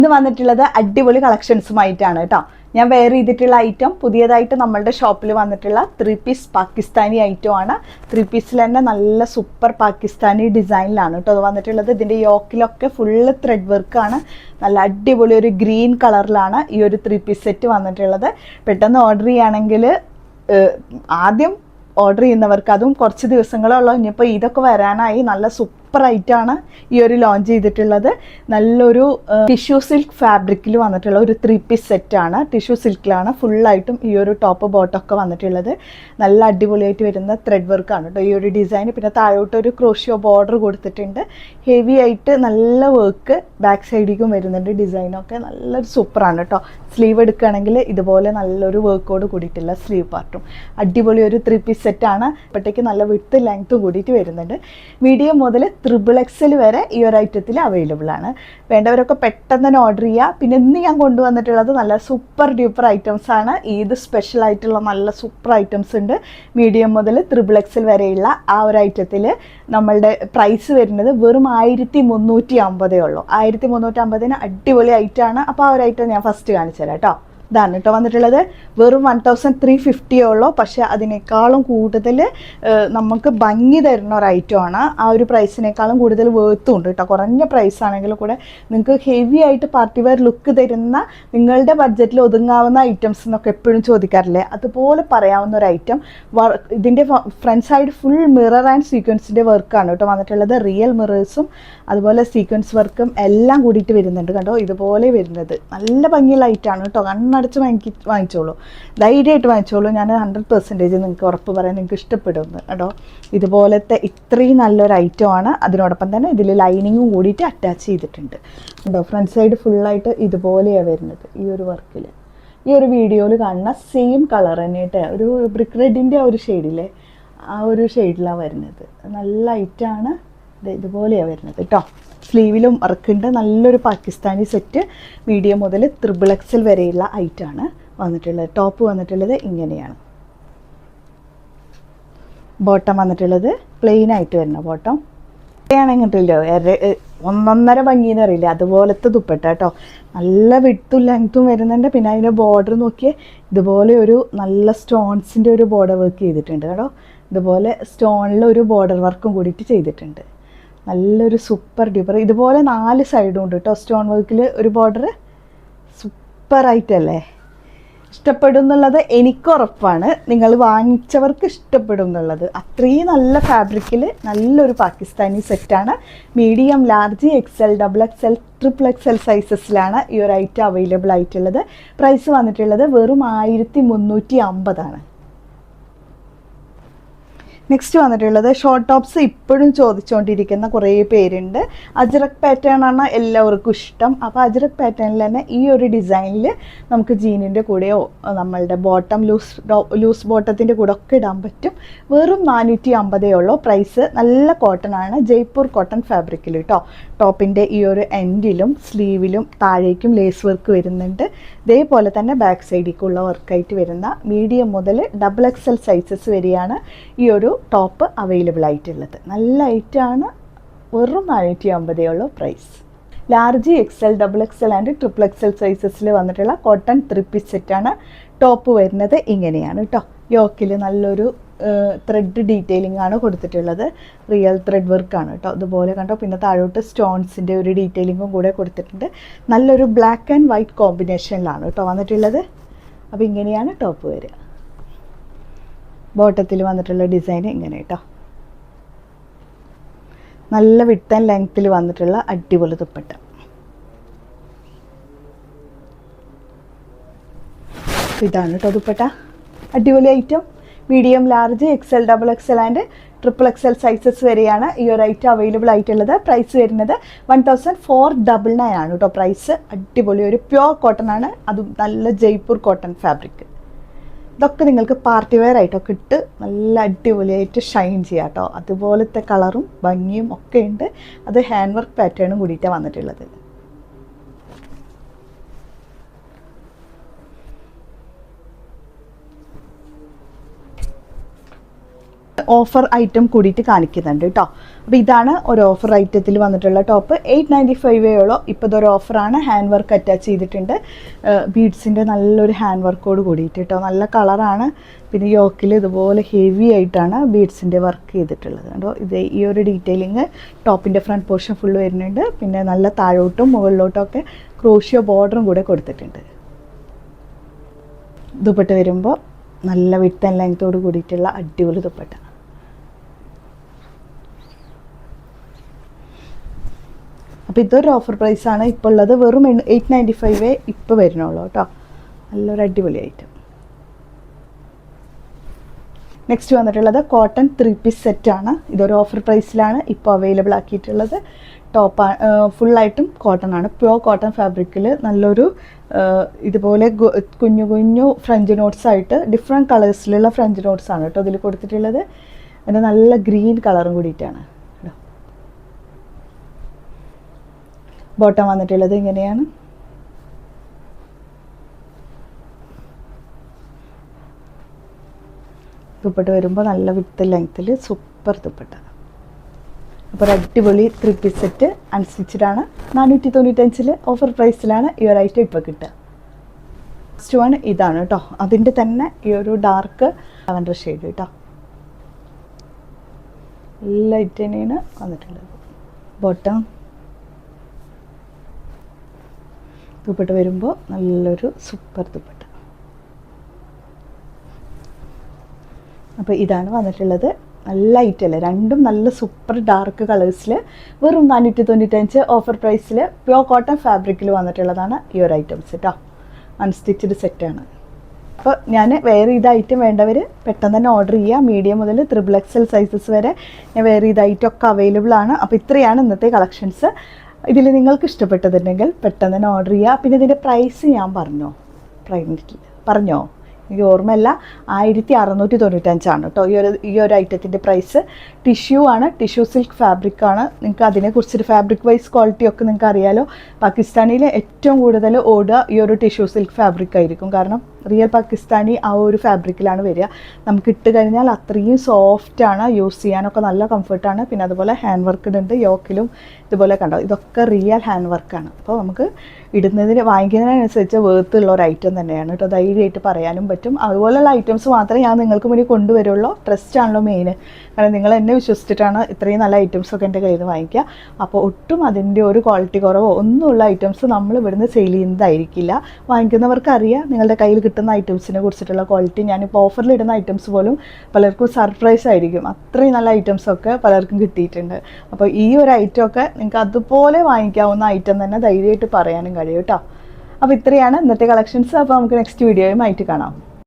ഇന്ന് വന്നിട്ടുള്ളത് അടിപൊളി കളക്ഷൻസുമായിട്ടാണ് കേട്ടോ. ഞാൻ വെയർ ചെയ്തിട്ടുള്ള ഐറ്റം പുതിയതായിട്ട് നമ്മളുടെ ഷോപ്പിൽ വന്നിട്ടുള്ള 3 പീസ് പാകിസ്ഥാനി ഐറ്റം ആണ്. 3 പീസിൽ തന്നെ നല്ല സൂപ്പർ പാകിസ്ഥാനി ഡിസൈനിലാണ് കേട്ടോ അത് വന്നിട്ടുള്ളത്. ഇതിൻ്റെ യോക്കിലൊക്കെ ഫുള്ള് ത്രെഡ് വർക്കാണ്. നല്ല അടിപൊളി ഒരു ഗ്രീൻ കളറിലാണ് ഈ ഒരു 3 പീസ് സെറ്റ് വന്നിട്ടുള്ളത്. പെട്ടെന്ന് ഓർഡർ ചെയ്യുകയാണെങ്കിൽ ആദ്യം ഓർഡർ ചെയ്യുന്നവർക്ക്, അതും കുറച്ച് ദിവസങ്ങളുള്ളൂ, ഇനിയിപ്പോൾ ഇതൊക്കെ വരാനായി. നല്ല സൂപ്പർ ആയിട്ടാണ് ഈ ഒരു ലോഞ്ച് ചെയ്തിട്ടുള്ളത്. നല്ലൊരു ടിഷ്യൂ സിൽക്ക് ഫാബ്രിക്കിൽ വന്നിട്ടുള്ള ഒരു 3 പീസ് സെറ്റാണ്. ടിഷ്യൂ സിൽക്കിലാണ് ഫുള്ളായിട്ടും ഈ ഒരു ടോപ്പ് ബോട്ടമൊക്കെ വന്നിട്ടുള്ളത്. നല്ല അടിപൊളിയായിട്ട് വരുന്ന ത്രെഡ് വർക്കാണ് കേട്ടോ ഈ ഒരു ഡിസൈൻ. പിന്നെ താഴോട്ടൊരു ക്രോഷ്യോ ബോർഡർ കൊടുത്തിട്ടുണ്ട്. ഹെവി ആയിട്ട് നല്ല വർക്ക് ബാക്ക് സൈഡിലേക്കും വരുന്നുണ്ട്. ഡിസൈനൊക്കെ നല്ലൊരു സൂപ്പറാണ് കേട്ടോ. സ്ലീവ് എടുക്കുകയാണെങ്കിൽ ഇതുപോലെ നല്ലൊരു വർക്കോട് കൂടിയിട്ടുള്ള സ്ലീവ് പാർട്ടും അടിപൊളി ഒരു 3 പീസ് സെറ്റാണ്. ഇപ്പോഴത്തേക്ക് നല്ല വിഡ്ത്ത് ലെങ്ത്തും കൂടിയിട്ട് വരുന്നുണ്ട്. മീഡിയം മുതൽ XXL വരെ ഈ ഒരു ഐറ്റത്തിൽ അവൈലബിൾ ആണ്. വേണ്ടവരൊക്കെ പെട്ടെന്ന് തന്നെ ഓർഡർ ചെയ്യുക. പിന്നെ ഇന്ന് ഞാൻ കൊണ്ടുവന്നിട്ടുള്ളത് നല്ല സൂപ്പർ ഡ്യൂപ്പർ ഐറ്റംസ് ആണ്. ഈദ് സ്പെഷ്യൽ ആയിട്ടുള്ള നല്ല സൂപ്പർ ഐറ്റംസ് ഉണ്ട്. മീഡിയം മുതൽ XXL വരെയുള്ള ആ ഒരു ഐറ്റത്തിൽ നമ്മളുടെ പ്രൈസ് വരുന്നത് വെറും 1350 ഉള്ളൂ. 1350 അടിപൊളി ഐറ്റമാണ്. അപ്പോൾ ആ ഒരു ഐറ്റം ഞാൻ ഫസ്റ്റ് കാണിച്ചു തരാം കേട്ടോ. ഇതാണ് കേട്ടോ വന്നിട്ടുള്ളത്. വെറും 1350 ഉള്ളൂ. പക്ഷേ അതിനേക്കാളും കൂടുതൽ നമുക്ക് ഭംഗി തരുന്ന ഒരു ഐറ്റമാണ്. ആ ഒരു പ്രൈസിനേക്കാളും കൂടുതൽ വേർത്തും ഉണ്ട് കേട്ടോ. കുറഞ്ഞ പ്രൈസ് ആണെങ്കിലും കൂടെ നിങ്ങൾക്ക് ഹെവി ആയിട്ട് പാർട്ടി വെയർ ലുക്ക് തരുന്ന, നിങ്ങളുടെ ബഡ്ജറ്റിൽ ഒതുങ്ങാവുന്ന ഐറ്റംസ് എന്നൊക്കെ എപ്പോഴും ചോദിക്കാറില്ലേ, അതുപോലെ പറയാവുന്ന ഒരു ഐറ്റം. ഇതിൻ്റെ front side full mirror and സീക്വൻസിൻ്റെ വർക്കാണ് കേട്ടോ വന്നിട്ടുള്ളത്. റിയൽ മിറേഴ്സും അതുപോലെ സീക്വൻസ് വർക്കും എല്ലാം കൂടിയിട്ട് വരുന്നുണ്ട് കണ്ടോ. ഇതുപോലെ വരുന്നത് നല്ല ഭംഗിയുള്ള ഐറ്റമാണ് കേട്ടോ. കണ്ണടച്ച് വാങ്ങിച്ചോളൂ, ധൈര്യമായിട്ട് വാങ്ങിച്ചോളൂ. ഞാൻ 100% നിങ്ങൾക്ക് ഉറപ്പ് പറയാൻ നിങ്ങൾക്ക് ഇഷ്ടപ്പെടുമെന്ന് കേട്ടോ. ഇതുപോലത്തെ ഇത്രയും നല്ലൊരു ഐറ്റമാണ്. അതിനോടൊപ്പം തന്നെ ഇതിൽ ലൈനിങ്ങും കൂടിയിട്ട് അറ്റാച്ച് ചെയ്തിട്ടുണ്ട് കേട്ടോ. ഫ്രണ്ട് സൈഡ് ഫുള്ളായിട്ട് ഇതുപോലെയാണ് വരുന്നത് ഈ ഒരു വർക്കിൽ. ഈ ഒരു വീഡിയോയിൽ കാണുന്ന സെയിം കളർ തന്നെ കേട്ടോ. ഒരു ബ്രിക്ക് റെഡിൻ്റെ ആ ഒരു ഷെയ്ഡില്ലേ, ആ ഒരു ഷെയ്ഡിലാണ് വരുന്നത്. നല്ല ഐറ്റമാണ്. ഇതുപോലെയാണ് വരുന്നത് കേട്ടോ. സ്ലീവിലും വർക്കുണ്ട്. നല്ലൊരു പാകിസ്ഥാനി സെറ്റ്. മീഡിയം മുതൽ XXL വരെയുള്ള ഐറ്റമാണ് വന്നിട്ടുള്ളത്. ടോപ്പ് വന്നിട്ടുള്ളത് ഇങ്ങനെയാണ്. ബോട്ടം വന്നിട്ടുള്ളത് പ്ലെയിൻ ആയിട്ട് വരുന്ന ബോട്ടം ആണെങ്കിലോ ഒന്നൊന്നര ഭംഗിയെന്ന് അറിയില്ല, അതുപോലത്തെ ദുപ്പട്ട കേട്ടോ. നല്ല വിഡ്ത്തും ലെങ്ത്തും വരുന്നുണ്ട്. പിന്നെ അതിൻ്റെ ബോർഡർ നോക്കിയേ, ഇതുപോലെ ഒരു നല്ല സ്റ്റോൺസിൻ്റെ ഒരു ബോർഡർ വർക്ക് ചെയ്തിട്ടുണ്ട് കേട്ടോ. ഇതുപോലെ സ്റ്റോണിൽ ഒരു ബോർഡർ വർക്കും കൂടിയിട്ട് ചെയ്തിട്ടുണ്ട്. നല്ലൊരു സൂപ്പർ ഡ്യൂപ്പർ. ഇതുപോലെ 4 സൈഡും ഉണ്ട് കേട്ടോ. സ്റ്റോൺ വർക്കിൽ ഒരു ബോർഡർ. സൂപ്പറായിട്ടല്ലേ, ഇഷ്ടപ്പെടും എന്നുള്ളത് എനിക്ക് ഉറപ്പാണ്. നിങ്ങൾ വാങ്ങിച്ചവർക്ക് ഇഷ്ടപ്പെടും എന്നുള്ളത്. അത്രയും നല്ല ഫാബ്രിക്കിൽ നല്ലൊരു പാകിസ്ഥാനി സെറ്റാണ്. Medium, large, XL, XXL, XXL സൈസസിലാണ് ഈ ഒരു ഐറ്റം അവൈലബിൾ ആയിട്ടുള്ളത്. പ്രൈസ് വന്നിട്ടുള്ളത് വെറും 1350 ആണ്. നെക്സ്റ്റ് വന്നിട്ടുള്ളത് ഷോർട്ട് ടോപ്സ്. ഇപ്പോഴും ചോദിച്ചുകൊണ്ടിരിക്കുന്ന കുറേ പേരുണ്ട്. അജ്രക് പാറ്റേൺ ആണ് എല്ലാവർക്കും ഇഷ്ടം. അപ്പോൾ അജ്രക് പാറ്റേണിൽ തന്നെ ഈ ഒരു ഡിസൈനിൽ നമുക്ക് ജീനിൻ്റെ കൂടെയോ നമ്മളുടെ ബോട്ടം ലൂസ് ബോട്ടത്തിൻ്റെ കൂടെ ഒക്കെ ഇടാൻ പറ്റും. വെറും 450 ഉള്ളൂ. പ്രൈസ് നല്ല കോട്ടൺ ആണ്, ജയ്പൂർ കോട്ടൺ ഫാബ്രിക്കിൽ കേട്ടോ. ടോപ്പിൻ്റെ ഈ ഒരു എൻഡിലും സ്ലീവിലും താഴേക്കും ലേസ് വർക്ക് വരുന്നുണ്ട്. ഇതേപോലെ തന്നെ ബാക്ക് സൈഡിലേക്കുള്ള വർക്കായിട്ട് വരുന്ന മീഡിയം മുതൽ XXL സൈസസ് വരെയാണ് ഈ ഒരു ടോപ്പ് അവൈലബിൾ ആയിട്ടുള്ളത്. നല്ല ഐറ്റമാണ്. വെറും 450 ഉള്ളൂ price. Large, XL, XXL and XXL സൈസസിൽ വന്നിട്ടുള്ള കോട്ടൺ 3 പീസ് സെറ്റാണ്. ടോപ്പ് വരുന്നത് ഇങ്ങനെയാണ് കേട്ടോ. യോക്കിൽ നല്ലൊരു ത്രെഡ് ഡീറ്റെയിലിംഗ് ആണ് കൊടുത്തിട്ടുള്ളത്. റിയൽ ത്രെഡ് വർക്കാണ് കേട്ടോ. അതുപോലെ കണ്ടോ. പിന്നെ താഴോട്ട് സ്റ്റോൺസിൻ്റെ ഒരു ഡീറ്റെയിലിങ്ങും കൂടെ കൊടുത്തിട്ടുണ്ട്. നല്ലൊരു ബ്ലാക്ക് ആൻഡ് വൈറ്റ് കോമ്പിനേഷനിലാണ് കേട്ടോ വന്നിട്ടുള്ളത്. അപ്പോൾ ഇങ്ങനെയാണ് ടോപ്പ് വരിക. ബോട്ടത്തിൽ വന്നിട്ടുള്ള ഡിസൈൻ ഇങ്ങനെ കേട്ടോ. നല്ല വിഡ്ത്ത് ആൻഡ് ലെങ്ത്തിൽ വന്നിട്ടുള്ള അടിപൊളി ദുപ്പട്ട. ഇതാണ് കേട്ടോ ദുപ്പട്ട. അടിപൊളി item. Medium, large, XL, XXL and XXL sizes വരെയാണ് ഈ ഒരു ഐറ്റം അവൈലബിൾ ആയിട്ടുള്ളത്. പ്രൈസ് വരുന്നത് 1499 ആണ് കേട്ടോ പ്രൈസ്. അടിപൊളി ഒരു പ്യോർ കോട്ടൺ ആണ്. അതും നല്ല ജയ്പൂർ കോട്ടൺ ഫാബ്രിക്. ഇതൊക്കെ നിങ്ങൾക്ക് പാർട്ടി വെയർ ആയിട്ടൊക്കെ ഇട്ട് നല്ല അടിപൊളിയായിട്ട് ഷൈൻ ചെയ്യാം കേട്ടോ. അതുപോലത്തെ കളറും ഭംഗിയും ഒക്കെ ഉണ്ട്. അത് ഹാൻഡ് വർക്ക് പാറ്റേണും കൂടിയിട്ടാണ് വന്നിട്ടുള്ളത്. ഓഫർ ഐറ്റം കൂടിയിട്ട് കാണിക്കുന്നുണ്ട് കേട്ടോ. അപ്പോൾ ഇതാണ് ഒരു ഓഫർ ഐറ്റത്തിൽ വന്നിട്ടുള്ള ടോപ്പ്. 895 ഉള്ളൂ. ഇപ്പോൾ ഇതൊരു ഓഫറാണ്. ഹാൻഡ് വർക്ക് അറ്റാച്ച് ചെയ്തിട്ടുണ്ട്. ബീഡ്സിൻ്റെ നല്ലൊരു ഹാൻഡ് വർക്കോട് കൂടിയിട്ട് കേട്ടോ. നല്ല കളറാണ്. പിന്നെ യോക്കിൽ ഇതുപോലെ ഹെവി ആയിട്ടാണ് ബീഡ്സിൻ്റെ വർക്ക് ചെയ്തിട്ടുള്ളത് കേട്ടോ. ഇത് ഈ ഒരു ഡീറ്റെയിലിങ് ടോപ്പിൻ്റെ ഫ്രണ്ട് പോർഷൻ ഫുള്ള് വരുന്നുണ്ട്. പിന്നെ നല്ല താഴോട്ടും മുകളിലോട്ടും ഒക്കെ ക്രോഷ്യോ ബോർഡറും കൂടെ കൊടുത്തിട്ടുണ്ട്. ദുപ്പട്ട വരുമ്പോൾ നല്ല വിഡ്ത്ത് ആൻഡ് ലെങ്ത്തോട് കൂടിയിട്ടുള്ള അടിപൊളി ദുപ്പട്ട. അപ്പോൾ ഇതൊരു ഓഫർ പ്രൈസാണ് ഇപ്പോൾ ഉള്ളത്. വെറും 895 ഇപ്പോൾ വരുന്നുള്ളൂ കേട്ടോ. നല്ലൊരു അടിപൊളി ഐറ്റം. നെക്സ്റ്റ് വന്നിട്ടുള്ളത് കോട്ടൺ 3 പീസ് സെറ്റാണ്. ഇതൊരു ഓഫർ പ്രൈസിലാണ് ഇപ്പോൾ അവൈലബിൾ ആക്കിയിട്ടുള്ളത്. ടോപ്പ് ഫുള്ളായിട്ടും കോട്ടൺ ആണ്. പ്യുവർ കോട്ടൺ ഫാബ്രിക്കിൽ നല്ലൊരു ഇതുപോലെ കുഞ്ഞു കുഞ്ഞു ഫ്രഞ്ച് നോട്ട്സ് ആയിട്ട് ഡിഫറെൻറ്റ് കളേഴ്സിലുള്ള ഫ്രഞ്ച് നോട്ട്സ് ആണ് കേട്ടോ ഇതിൽ കൊടുത്തിട്ടുള്ളത്. അതിൻ്റെ നല്ല ഗ്രീൻ കളറും കൂടിയിട്ടാണ്. ബോട്ടം വന്നിട്ടുള്ളത് ഇങ്ങനെയാണ്. ദുപ്പട്ട വരുമ്പോൾ നല്ല വിത്ത് ലെങ്ത്തിൽ സൂപ്പർ ദുപ്പട്ട. അപ്പോൾ ഒരു അടിപൊളി 3 പീസ് സെറ്റ് അൺസ്റ്റിച്ചഡാണ്. 495 ഓഫർ പ്രൈസിലാണ് ഈ ഒരു ഐറ്റം ഇപ്പോൾ കിട്ടുക. നെക്സ്റ്റ് വൺ ഇതാണ് കേട്ടോ. അതിൻ്റെ തന്നെ ഈ ഒരു ഡാർക്ക് ലാവൻഡർ ഷെയ്ഡ് കേട്ടോ. ലൈറ്റ് തന്നെയാണ് വന്നിട്ടുള്ളത്. ബോട്ടം ദുപ്പട്ട വരുമ്പോൾ നല്ലൊരു സൂപ്പർ ദുപ്പട്ട. അപ്പോൾ ഇതാണ് വന്നിട്ടുള്ളത്. നല്ല ഐറ്റമല്ലേ, രണ്ടും നല്ല സൂപ്പർ ഡാർക്ക് കളേഴ്സിൽ വെറും 495 ഓഫർ പ്രൈസിൽ പ്യുവർ കോട്ടൺ ഫാബ്രിക്കിൽ വന്നിട്ടുള്ളതാണ് ഈ ഒരു ഐറ്റംസ് കേട്ടോ. അൺസ്റ്റിച്ചഡ് സെറ്റാണ്. അപ്പോൾ ഞാൻ വേറെ ഇത് ഐറ്റം വേണ്ടവർ പെട്ടെന്ന് തന്നെ ഓർഡർ ചെയ്യുക. മീഡിയം മുതൽ XXL സൈസസ് വരെ ഞാൻ വേറെ ഇത് ഐറ്റം ഒക്കെ അവൈലബിൾ ആണ്. അപ്പോൾ ഇത്രയാണ് ഇന്നത്തെ കളക്ഷൻസ്. ഇതിൽ നിങ്ങൾക്ക് ഇഷ്ടപ്പെട്ടതുണ്ടെങ്കിൽ പെട്ടെന്ന് തന്നെ ഓർഡർ ചെയ്യുക. പിന്നെ ഇതിൻ്റെ പ്രൈസ് ഞാൻ പറഞ്ഞോ എനിക്ക് ഓർമ്മയില്ല. 1695 കേട്ടോ ഈ ഒരു ഐറ്റത്തിൻ്റെ പ്രൈസ്. ടിഷ്യൂ ആണ്, ടിഷ്യൂ സിൽക്ക് ഫാബ്രിക് ആണ്. നിങ്ങൾക്ക് അതിനെക്കുറിച്ചൊരു ഫാബ്രിക് വൈസ് ക്വാളിറ്റി ഒക്കെ നിങ്ങൾക്ക് അറിയാലോ. പാകിസ്ഥാനിൽ ഏറ്റവും കൂടുതൽ ഓടുക ഈ ഒരു ടിഷ്യൂ സിൽക്ക് ഫാബ്രിക് ആയിരിക്കും. കാരണം റിയൽ പാകിസ്ഥാനി ആ ഒരു ഫാബ്രിക്കിലാണ് വരിക. നമുക്ക് ഇട്ട് കഴിഞ്ഞാൽ അത്രയും സോഫ്റ്റാണ്, യൂസ് ചെയ്യാനൊക്കെ നല്ല കംഫർട്ടാണ്. പിന്നെ അതുപോലെ ഹാൻഡ് വർക്ക് ഉണ്ട് യോക്കിലും. ഇതുപോലെ കണ്ടോ, ഇതൊക്കെ റിയൽ ഹാൻഡ് വർക്കാണ്. അപ്പോൾ നമുക്ക് വാങ്ങിക്കുന്നതിനനുസരിച്ച് വേർത്തുള്ള ഒരു ഐറ്റം തന്നെയാണ് കേട്ടോ. ധൈര്യമായിട്ട് പറയാനും പറ്റും. അതുപോലെയുള്ള ഐറ്റംസ് മാത്രമേ ഞാൻ നിങ്ങൾക്ക് മുന്നിൽ കൊണ്ടുവരുള്ളൂ. ട്രസ്റ്റ് ആണല്ലോ മെയിൻ. കാരണം നിങ്ങൾ എന്നെ വിശ്വസിച്ചിട്ടാണ് ഇത്രയും നല്ല ഐറ്റംസൊക്കെ എൻ്റെ കയ്യിൽ നിന്ന് വാങ്ങിക്കുക. അപ്പോൾ ഒട്ടും അതിൻ്റെ ഒരു ക്വാളിറ്റി കുറവോ ഒന്നുമുള്ള ഐറ്റംസ് നമ്മൾ ഇവിടുന്ന് സെയിൽ ചെയ്യുന്നതായിരിക്കില്ല. വാങ്ങിക്കുന്നവർക്ക് അറിയാം നിങ്ങളുടെ കയ്യിൽ കിട്ടുന്ന ഐറ്റംസിനെ കുറിച്ചിട്ടുള്ള ക്വാളിറ്റി. ഞാനിപ്പോൾ ഓഫറിൽ ഇടുന്ന ഐറ്റംസ് പോലും പലർക്കും സർപ്രൈസ് ആയിരിക്കും. അത്രയും നല്ല ഐറ്റംസൊക്കെ പലർക്കും കിട്ടിയിട്ടുണ്ട്. അപ്പോൾ ഈ ഒരു ഐറ്റമൊക്കെ നിങ്ങൾക്ക് അതുപോലെ വാങ്ങിക്കാവുന്ന ഐറ്റം തന്നെ ധൈര്യമായിട്ട് പറയാനും കഴിയും കേട്ടോ. അപ്പോൾ ഇത്രയാണ് ഇന്നത്തെ കളക്ഷൻസ്. അപ്പോൾ നമുക്ക് നെക്സ്റ്റ് വീഡിയോയുമായിട്ട് കാണാം.